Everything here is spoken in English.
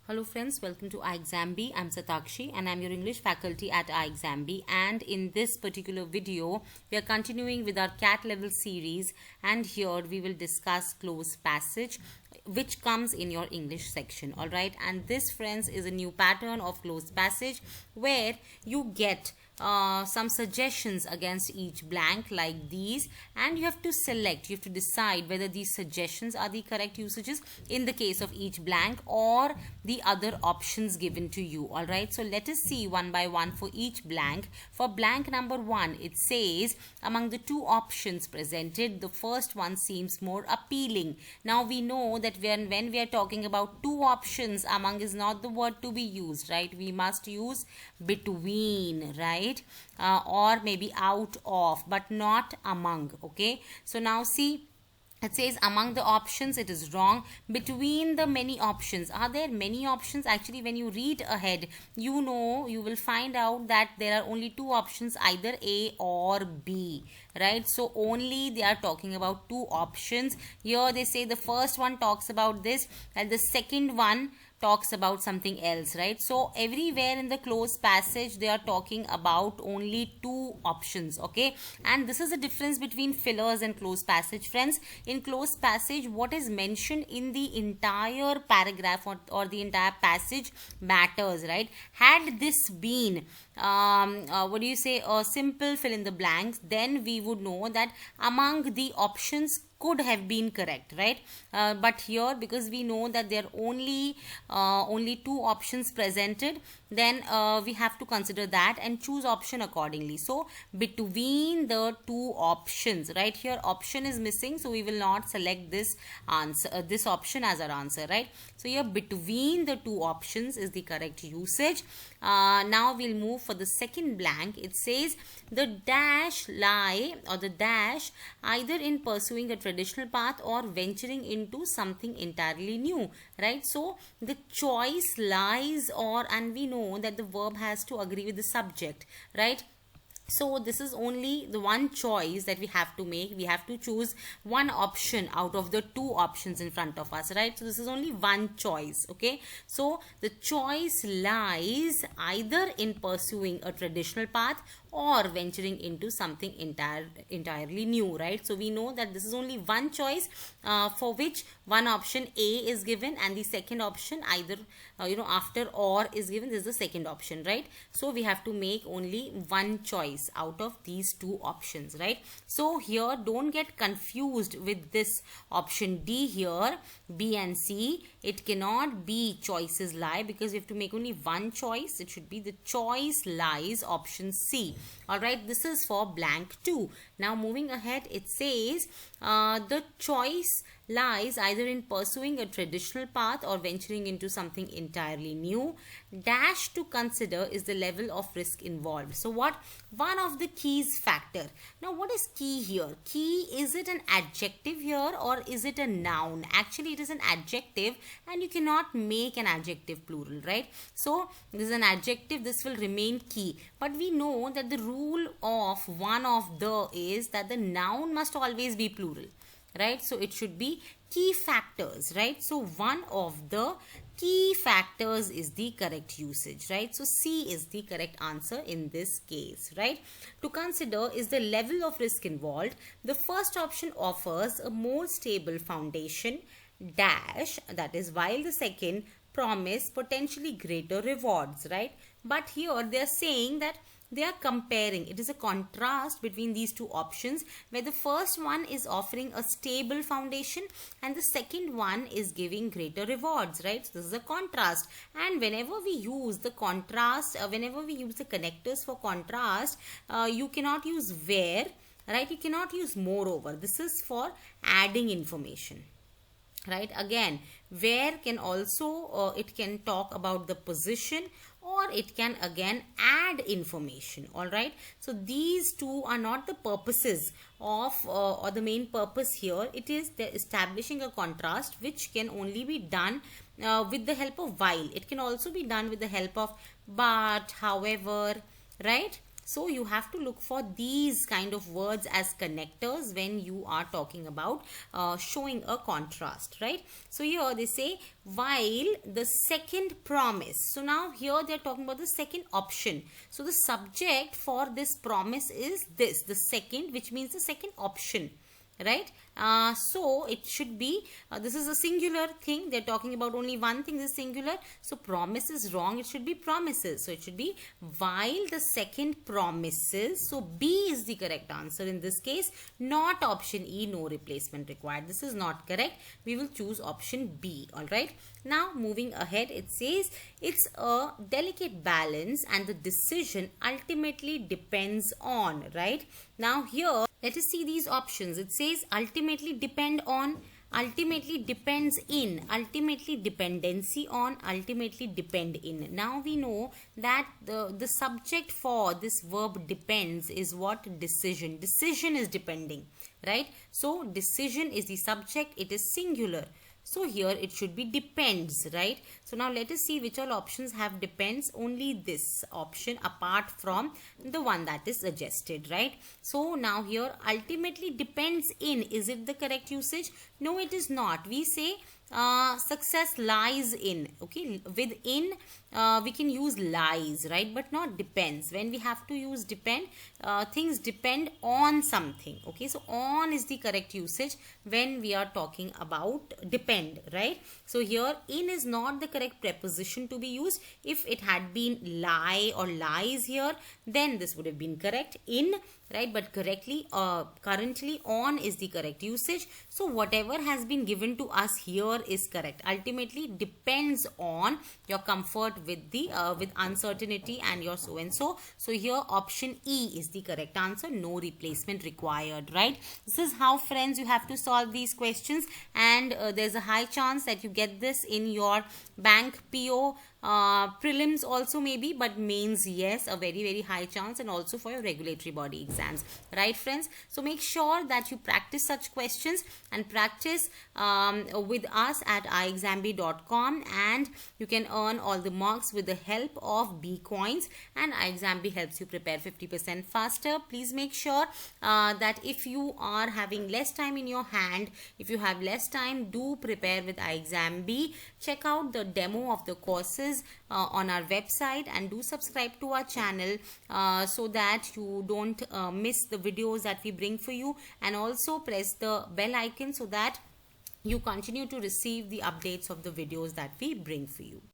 Hello friends, welcome to iExamB. I'm Satakshi and I'm your English faculty at iExamB, and in this particular video we are continuing with our CAT level series, and here we will discuss close passage which comes in your English section. Alright, and this friends is a new pattern of close passage where you get some suggestions against each blank like these, and you have to select, you have to decide whether these suggestions are the correct usages in the case of each blank or the other options given to you. All right, so let us see one by one for each blank. For blank number 1, it says among the two options presented, the first one seems more appealing. Now we know that when we are talking about two options, among is not the word to be used, right? We must use between, right? Or maybe out of, but not among. Okay, so now see, it says among the options, it is wrong. Between the many options, are there many options? Actually, when you read ahead, you know, you will find out that there are only two options, either A or B, right? So only they are talking about two options. Here they say the first one talks about this and the second one talks about something else, right? So everywhere in the close passage they are talking about only two options. Okay, and this is the difference between fillers and close passage, friends. In close passage, what is mentioned in the entire paragraph or the entire passage matters, right? Had this been what do you say, a simple fill in the blanks, then we would know that among the options could have been correct, right? But here, because we know that there are only two options presented, then we have to consider that and choose option accordingly. So between the two options, right? Here option is missing, so we will not select this answer, this option as our answer, right? So here between the two options is the correct usage. Now we'll move for the second blank. It says the dash lie, or the dash either in pursuing a traditional path or venturing into something entirely new, right? So the choice lies, or, and we know that the verb has to agree with the subject, right? So this is only the one choice that we have to make. We have to choose one option out of the two options in front of us, right? So this is only one choice. Okay, so the choice lies either in pursuing a traditional path or venturing into something entirely new, right? So we know that this is only one choice for which one option A is given, and the second option either after or is given. This is the second option, right? So we have to make only one choice out of these two options, right? So here don't get confused with this option D here, B and C. It cannot be choices lie, because we have to make only one choice. It should be the choice lies option C. All right, this is for blank 2. Now moving ahead, it says the choice lies either in pursuing a traditional path or venturing into something entirely new. Dash to consider is the level of risk involved. So what? One of the keys factor. Now what is key here? Key, is it an adjective here or is it a noun? Actually it is an adjective, and you cannot make an adjective plural, right? So this is an adjective, this will remain key. But we know that the rule of one of the is that the noun must always be plural, right? So it should be key factors, right? So one of the key factors is the correct usage, right? So C is the correct answer in this case, right? To consider is the level of risk involved. The first option offers a more stable foundation dash, that is, while the second promise potentially greater rewards, right? But here they are saying that they are comparing. It is a contrast between these two options, where the first one is offering a stable foundation and the second one is giving greater rewards, right? So this is a contrast, and whenever we use the contrast, whenever we use the connectors for contrast, you cannot use where, right? You cannot use moreover. This is for adding information, right? Again, where can also it can talk about the position, or it can again add information. All right, so these two are not the purposes of or the main purpose here. It is the establishing a contrast, which can only be done with the help of while. It can also be done with the help of but, however, right? So you have to look for these kind of words as connectors when you are talking about showing a contrast, right? So here they say while the second promise. So now here they're talking about the second option. So the subject for this promise is this, the second, which means the second option, right? So it should be this is a singular thing. They're talking about only one thing is singular, so promise is wrong. It should be promises. So it should be while the second promises. So B is the correct answer in this case, not option E, no replacement required. This is not correct. We will choose option B. All right, now moving ahead, it says it's a delicate balance and the decision ultimately depends on, right? Now here let us see these options. It says ultimately depend on, ultimately depends in, ultimately dependency on, ultimately depend in. Now we know that the subject for this verb depends is what? Decision. Decision is depending, right? So decision is the subject, it is singular. So here it should be depends, right? So now let us see which all options have depends. Only this option apart from the one that is suggested, right? So now here ultimately depends in, is it the correct usage? No, it is not. We say success lies in. Okay, with in we can use lies, right? But not depends. When we have to use depend, things depend on something. Okay, so on is the correct usage when we are talking about depend, right? So here in is not the correct preposition to be used. If it had been lie or lies here, then this would have been correct, in, right? But currently on is the correct usage. So whatever has been given to us here is correct. Ultimately depends on your comfort with the with uncertainty and your so and so. So here option E is the correct answer, no replacement required, right? This is how, friends, you have to solve these questions, and there's a high chance that you get this in your bank PO prelims also maybe, but mains, yes, a very high chance, and also for your regulatory body exams, right, friends? So make sure that you practice such questions and practice with us at iexamb.com, and you can earn all the marks with the help of B coins, and iexamb helps you prepare 50% faster. Please make sure that if you are having less time in your hand, if you have less time, do prepare with iexamb. Check out the demo of the courses on our website, and do subscribe to our channel so that you don't miss the videos that we bring for you, and also press the bell icon so that you continue to receive the updates of the videos that we bring for you.